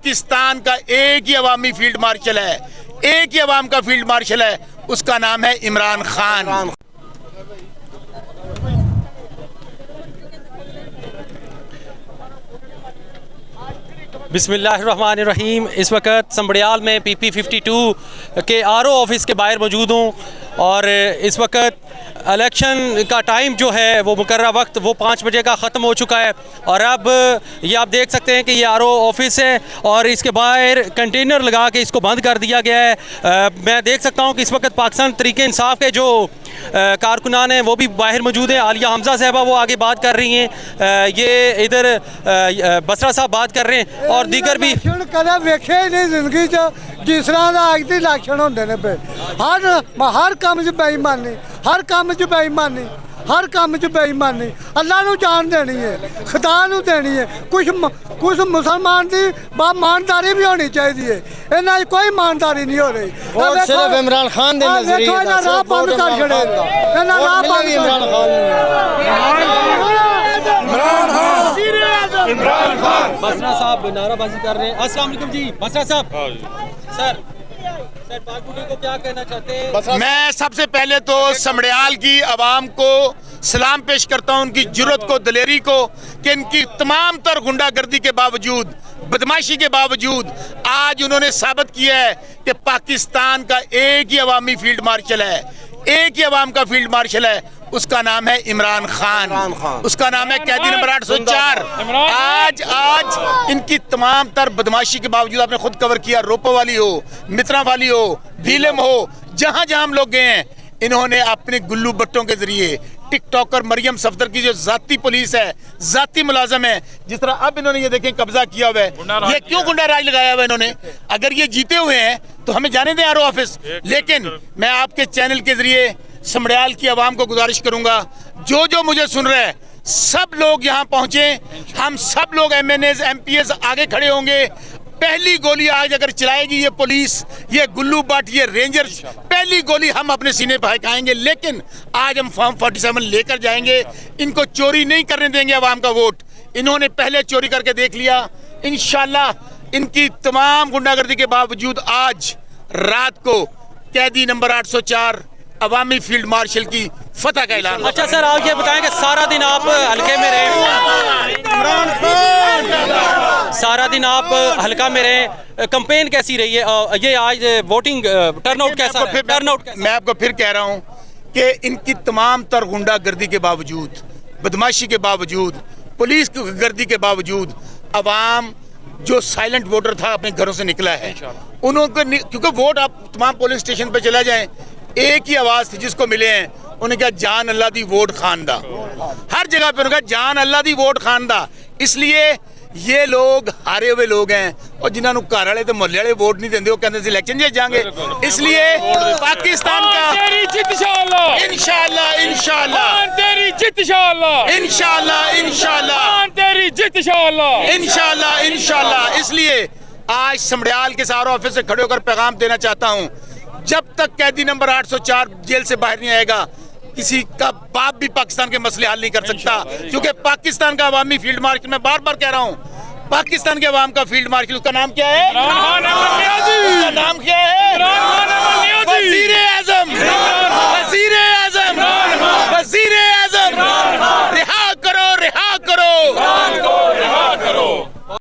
पाकिस्तान का एक ही अवामी field marshal है, एक ही अवाम का फील्ड मार्शल है, उसका नाम है इमरान खान। बिस्मिल्लाहिर्रहमानिर्रहीम। इस वक्त संबड़ियाल में PP52 के RO ऑफिस के बाहर मौजूद हूँ और इस वक्त इलेक्शन का टाइम जो है वो मुकर्रर वक्त वो 5 बजे का ख़त्म हो चुका है और अब ये आप देख सकते हैं कि ये RO ऑफिस है और इसके बाहर कंटेनर लगा के इसको बंद कर दिया गया है। मैं देख सकता हूँ कि इस वक्त पाकिस्तान तहरीक इंसाफ के जो कारकुनान हैं वो भी बाहर मौजूद हैं। आलिया हमजा साहबा वो आगे बात कर रही हैं, ये इधर बसरा साहब बात कर रहे हैं और दीगर भी। कदे वेखे ही नहीं जिंदगी च जिस तरह का अज के इलेक्शन होंदे ने पे हर काम च बेईमानी, हर काम च बेईमानी, हर काम च बेईमानी। अल्लाह नूं जान देनी है, खुदा नूं देनी है। कुछ मुसलमान की ईमानदारी भी होनी चाहिए, इन्हां कोई ईमानदारी नहीं हो रही। और सिर्फ इमरान खान दे नजरिए दा राह बंद कर छड़े, इन्हां राह बंद इमरान खान बसरा साहब नाराबाजी कर रहे हैं। अस्सलाम वालेकुम जी बसरा साहब। सर पाकपुरी को क्या कहना चाहते हैं? मैं सबसे पहले तो समड़ियाल की आवाम को सलाम पेश करता हूँ, उनकी जुर्रत को, दलेरी को, कि इनकी तमाम तर गुंडागर्दी के बावजूद, बदमाशी के बावजूद आज उन्होंने साबित किया है कि पाकिस्तान का एक ही अवामी फील्ड मार्शल है, एक ही अवाम का फील्ड मार्शल है, उसका नाम है इमरान खान। उसका नाम है कैदी नंबर 804। आज इनकी तमाम तर बदमाशी के बावजूद, आपने खुद कवर किया, रोपो वाली हो, मित्रा वाली हो, भीलम हो, जहां जहां हम लोग गए हैं, इन्होंने अपने गुल्लू बट्टों के जरिए टिकटॉकर मरियम सफदर की जो जाती पुलिस है, जाती मुलाजम है, जिस तरह अब इन्होंने ये देखें कब्जा किया हुआ है। ये क्यों गुंडा राज लगाया हुआ है इन्होंने? अगर ये जीते हुए हैं तो हमें जाने दें RO ऑफिस। लेकिन मैं आपके चैनल के जरिए समड़ियाल की आवाम को गुजारिश करूंगा, जो मुझे सुन रहे हैं, सब लोग यहाँ पहुंचे, हम सब लोग MNAs MPs आगे खड़े होंगे। पहली गोली आज अगर चलाएगी ये पुलिस, ये गुल्लू बट, ये रेंजर्स, पहली गोली हम अपने सीने पर फेंकाएंगे। लेकिन आज हम फॉर्म 47 लेकर जाएंगे, इनको चोरी नहीं करने देंगे आवाम का वोट। इन्होंने पहले चोरी करके देख लिया, इंशाल्लाह इनकी तमाम गुंडागर्दी के बावजूद आज रात को कैदी नंबर 804 अवामी फील्ड मार्शल की फतह का ऐलान। अच्छा सर, आप ये बताएं कि सारा दिन आप हल्के में रहे, सारा दिन आप हल्का में रहे, कैंपेन कैसी रही है? ये आज वोटिंग टर्नआउट कैसा है? टर्नआउट मैं आपको फिर कह रहा हूं कि इनकी तमाम तर गुंडागर्दी के बावजूद, बदमाशी के बावजूद, पुलिस की गर्दी के बावजूद, अवाम जो साइलेंट वोटर था अपने घरों से निकला है। उन्होंने, क्योंकि वोट आप तमाम पोलिंग स्टेशन पर चला जाएं, एक ही आवाज थी जिसको मिले हैं, उन्होंने कहा जान अल्लाह दी वोट खानदा। हर जगह पे उन्होंने कहा जान अल्लाह दी वोट खानदा। इसलिए ये लोग हारे हुए लोग हैं और जिन्होंने घर वाले तो मोहल्ले वाले वोट नहीं देंगे, वो कहते हैं इलेक्शन जे जाएंगे। इसलिए पाकिस्तान का तेरी जित इंशाअल्लाह, इंशाअल्लाह, इंशाअल्लाह तेरी जित इंशाअल्लाह, इंशाअल्लाह, इंशाअल्लाह तेरी जित इंशाअल्लाह, इंशाअल्लाह, इंशाअल्लाह। इसलिए आज समड़ियाल के RO ऑफिस से खड़े होकर पैगाम देना चाहता हूँ, जब तक कैदी नंबर 804 जेल से बाहर नहीं आएगा, किसी का बाप भी पाकिस्तान के मसले हल नहीं कर सकता। क्योंकि पाकिस्तान का अवामी फील्ड मार्शल, मैं बार बार कह रहा हूँ, पाकिस्तान के अवाम का फील्ड मार्शल, उसका नाम क्या है? उसका नाम क्या है? वज़ीर